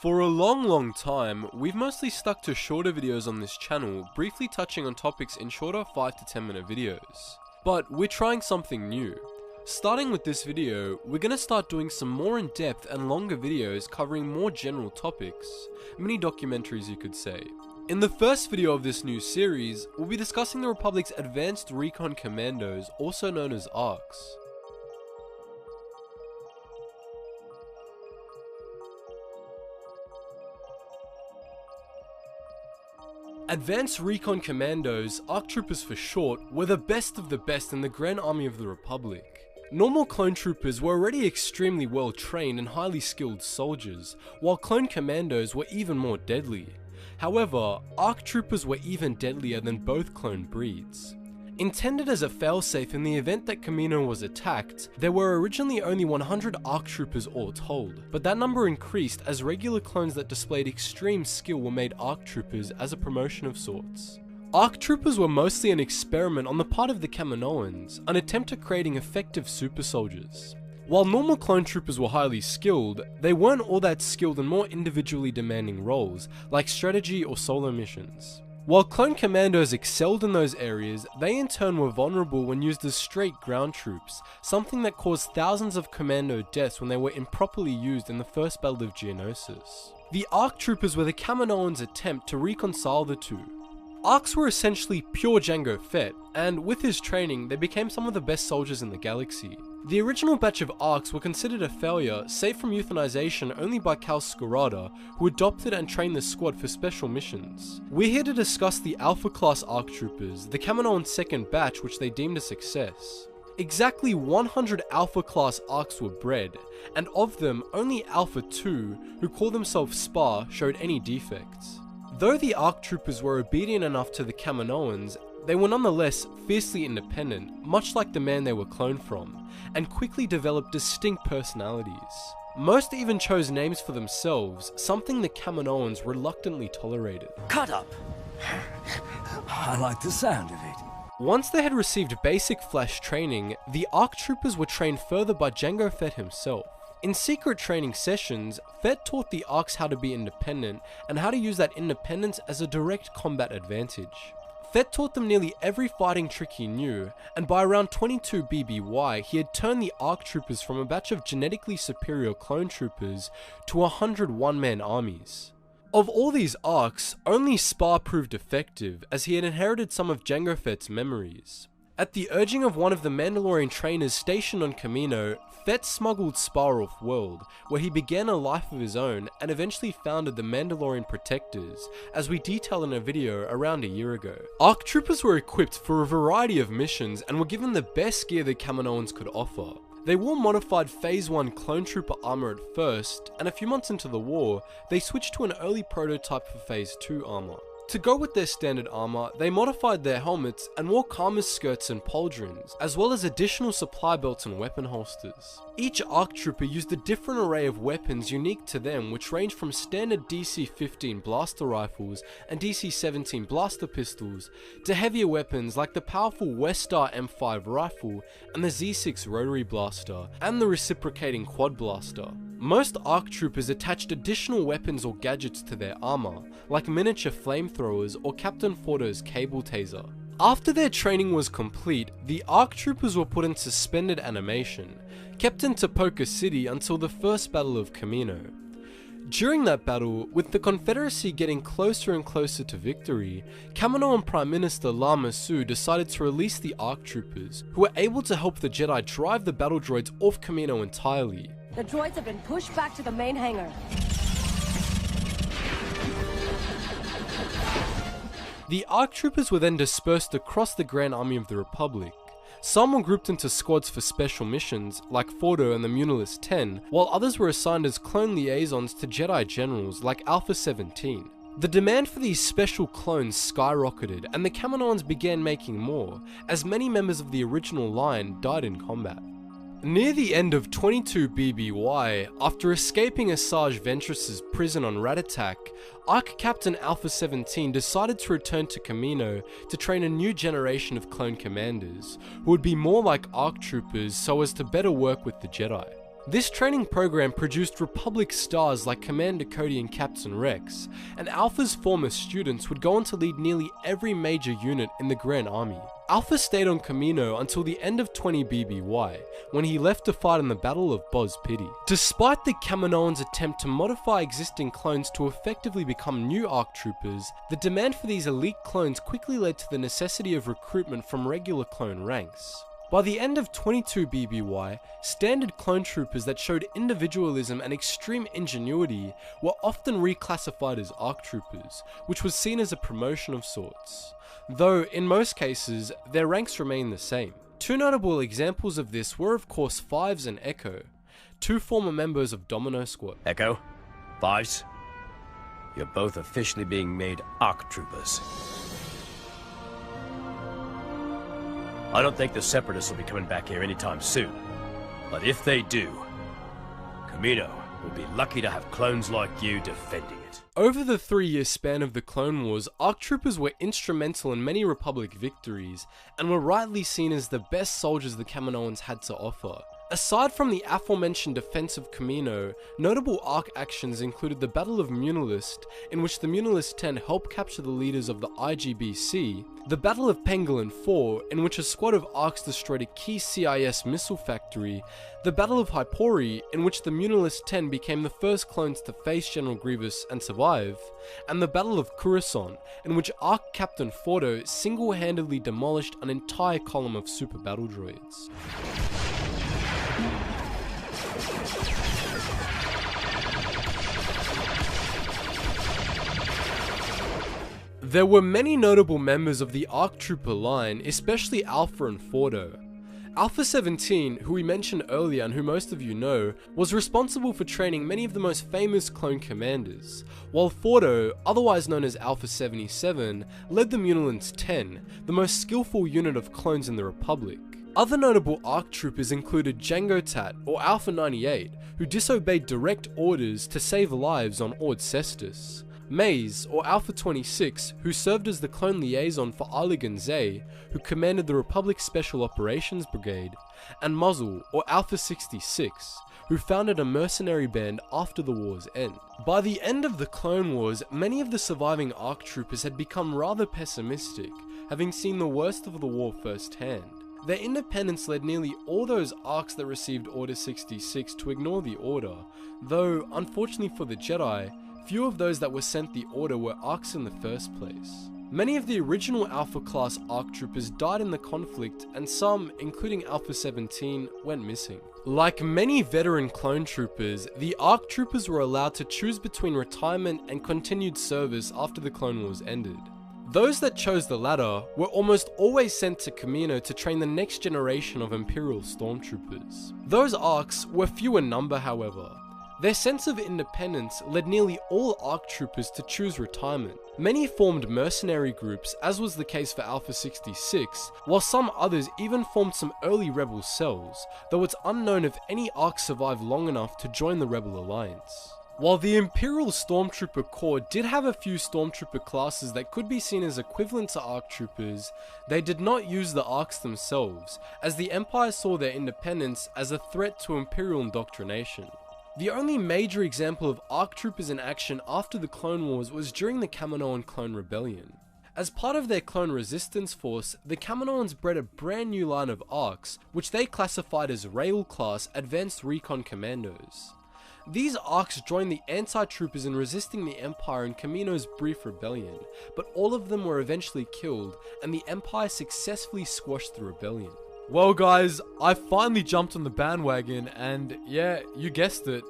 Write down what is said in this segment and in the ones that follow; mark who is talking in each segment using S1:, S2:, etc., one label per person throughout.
S1: For a long time, we've mostly stuck to shorter videos on this channel, briefly touching on topics in shorter 5 to 10 minute videos. But we're trying something new. Starting with this video, we're gonna start doing some more in-depth and longer videos covering more general topics, mini documentaries you could say. In the first video of this new series, we'll be discussing the Republic's Advanced Recon Commandos, also known as ARCs. Advanced Recon Commandos, ARC Troopers for short, were the best of the best in the Grand Army of the Republic. Normal clone troopers were already extremely well trained and highly skilled soldiers, while clone commandos were even more deadly. However, ARC Troopers were even deadlier than both clone breeds. Intended as a failsafe in the event that Kamino was attacked, there were originally only 100 ARC Troopers all told, but that number increased as regular clones that displayed extreme skill were made ARC Troopers as a promotion of sorts. ARC Troopers were mostly an experiment on the part of the Kaminoans, an attempt at creating effective super soldiers. While normal clone troopers were highly skilled, they weren't all that skilled in more individually demanding roles, like strategy or solo missions. While clone commandos excelled in those areas, they in turn were vulnerable when used as straight ground troops, something that caused thousands of commando deaths when they were improperly used in the First Battle of Geonosis. The ARC Troopers were the Kaminoans' attempt to reconcile the two. ARCs were essentially pure Jango Fett, and with his training, they became some of the best soldiers in the galaxy. The original batch of ARCs were considered a failure, saved from euthanization only by Cal Scarada, who adopted and trained the squad for special missions. We're here to discuss the Alpha Class ARC Troopers, the Kaminoan second batch which they deemed a success. Exactly 100 Alpha Class ARCs were bred, and of them, only Alpha 2, who call themselves Spar, showed any defects. Though the ARC Troopers were obedient enough to the Kaminoans, they were nonetheless fiercely independent, much like the man they were cloned from, and quickly developed distinct personalities. Most even chose names for themselves, something the Kaminoans reluctantly tolerated.
S2: Cut up! I like the sound of it.
S1: Once they had received basic flash training, the ARC Troopers were trained further by Jango Fett himself. In secret training sessions, Fett taught the ARCs how to be independent and how to use that independence as a direct combat advantage. Fett taught them nearly every fighting trick he knew, and by around 22 BBY, he had turned the ARC Troopers from a batch of genetically superior clone troopers to 100 one-man armies. Of all these ARCs, only Spar proved effective, as he had inherited some of Jango Fett's memories. At the urging of one of the Mandalorian trainers stationed on Kamino, Fett smuggled Spar off-world, where he began a life of his own and eventually founded the Mandalorian Protectors, as we detailed in a video around a year ago. ARC Troopers were equipped for a variety of missions and were given the best gear the Kaminoans could offer. They wore modified Phase 1 clone trooper armor at first, and a few months into the war, they switched to an early prototype for Phase 2 armor. To go with their standard armor, they modified their helmets and wore Karma's skirts and pauldrons, as well as additional supply belts and weapon holsters. Each ARC Trooper used a different array of weapons unique to them, which ranged from standard DC-15 blaster rifles and DC-17 blaster pistols, to heavier weapons like the powerful Westar M5 rifle and the Z6 rotary blaster, and the reciprocating quad blaster. Most ARC Troopers attached additional weapons or gadgets to their armor, like miniature flamethrowers or Captain Fordo's cable taser. After their training was complete, the ARC Troopers were put in suspended animation, kept in Tipoca City until the First Battle of Kamino. During that battle, with the Confederacy getting closer and closer to victory, Kaminoan Prime Minister Lama Su decided to release the ARC Troopers, who were able to help the Jedi drive the battle droids off Kamino entirely.
S3: The droids have been pushed back to the main hangar.
S1: The ARC Troopers were then dispersed across the Grand Army of the Republic. Some were grouped into squads for special missions, like Fordo and the Munilist 10, while others were assigned as clone liaisons to Jedi generals like Alpha 17. The demand for these special clones skyrocketed, and the Kaminoans began making more, as many members of the original line died in combat. Near the end of 22 BBY, after escaping Asajj Ventress's prison on Ratatak, ARC Captain Alpha 17 decided to return to Kamino to train a new generation of clone commanders, who would be more like ARC troopers so as to better work with the Jedi. This training program produced Republic stars like Commander Cody and Captain Rex, and Alpha's former students would go on to lead nearly every major unit in the Grand Army. Alpha stayed on Kamino until the end of 20 BBY, when he left to fight in the Battle of Boz Pity. Despite the Kaminoans' attempt to modify existing clones to effectively become new ARC troopers, the demand for these elite clones quickly led to the necessity of recruitment from regular clone ranks. By the end of 22 BBY, standard clone troopers that showed individualism and extreme ingenuity were often reclassified as ARC troopers, which was seen as a promotion of sorts. Though, in most cases, their ranks remained the same. Two notable examples of this were of course Fives and Echo, two former members of Domino Squad.
S4: Echo, Fives, you're both officially being made ARC troopers. I don't think the Separatists will be coming back here anytime soon, but if they do, Kamino will be lucky to have clones like you defending it.
S1: Over the 3-year span of the Clone Wars, ARC troopers were instrumental in many Republic victories, and were rightly seen as the best soldiers the Kaminoans had to offer. Aside from the aforementioned defense of Kamino, notable ARC actions included the Battle of Munilist, in which the Munilist 10 helped capture the leaders of the IGBC, the Battle of Pangolin 4, in which a squad of ARCs destroyed a key CIS missile factory, the Battle of Hypori, in which the Munilist 10 became the first clones to face General Grievous and survive, and the Battle of Coruscant, in which ARC Captain Fordo single-handedly demolished an entire column of super battle droids. There were many notable members of the ARC Trooper line, especially Alpha and Fordo. Alpha 17, who we mentioned earlier and who most of you know, was responsible for training many of the most famous clone commanders, while Fordo, otherwise known as Alpha 77, led the Munilans 10, the most skillful unit of clones in the Republic. Other notable ARC troopers included Jango Tat, or Alpha 98, who disobeyed direct orders to save lives on Ord Cestus. Maze, or Alpha 26, who served as the clone liaison for Arligan Zay, who commanded the Republic Special Operations Brigade, and Muzzle, or Alpha 66, who founded a mercenary band after the war's end. By the end of the Clone Wars, many of the surviving ARC troopers had become rather pessimistic, having seen the worst of the war firsthand. Their independence led nearly all those ARCs that received Order 66 to ignore the Order, though, unfortunately for the Jedi, few of those that were sent the Order were ARCs in the first place. Many of the original Alpha class ARC troopers died in the conflict, and some, including Alpha 17, went missing. Like many veteran clone troopers, the ARC troopers were allowed to choose between retirement and continued service after the Clone Wars ended. Those that chose the latter were almost always sent to Kamino to train the next generation of Imperial stormtroopers. Those ARCs were few in number, however. Their sense of independence led nearly all ARC troopers to choose retirement. Many formed mercenary groups, as was the case for Alpha 66, while some others even formed some early rebel cells, though it's unknown if any ARC survived long enough to join the Rebel Alliance. While the Imperial Stormtrooper Corps did have a few Stormtrooper classes that could be seen as equivalent to ARC troopers, they did not use the ARCs themselves, as the Empire saw their independence as a threat to Imperial indoctrination. The only major example of ARC troopers in action after the Clone Wars was during the Kaminoan Clone Rebellion. As part of their clone resistance force, the Kaminoans bred a brand new line of ARCs, which they classified as Rail-class Advanced Recon Commandos. These ARCs joined the anti-troopers in resisting the Empire in Kamino's brief rebellion, but all of them were eventually killed, and the Empire successfully squashed the rebellion. Well guys, I finally jumped on the bandwagon, and yeah, you guessed it,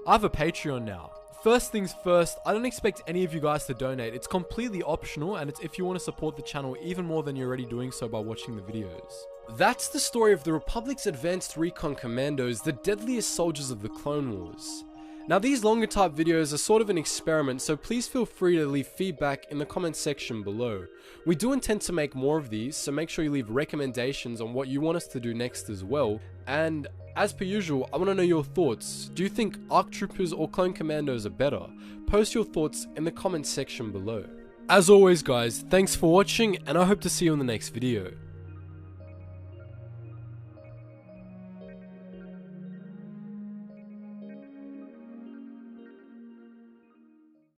S1: I have a Patreon now. First things first, I don't expect any of you guys to donate. It's completely optional, and it's if you want to support the channel even more than you're already doing so by watching the videos. That's the story of the Republic's Advanced Recon Commandos, the deadliest soldiers of the Clone Wars. Now these longer type videos are sort of an experiment, so please feel free to leave feedback in the comment section below. We do intend to make more of these, so make sure you leave recommendations on what you want us to do next as well. And as per usual, I want to know your thoughts. Do you think ARC Troopers or Clone Commandos are better? Post your thoughts in the comment section below. As always guys, thanks for watching, and I hope to see you in the next video.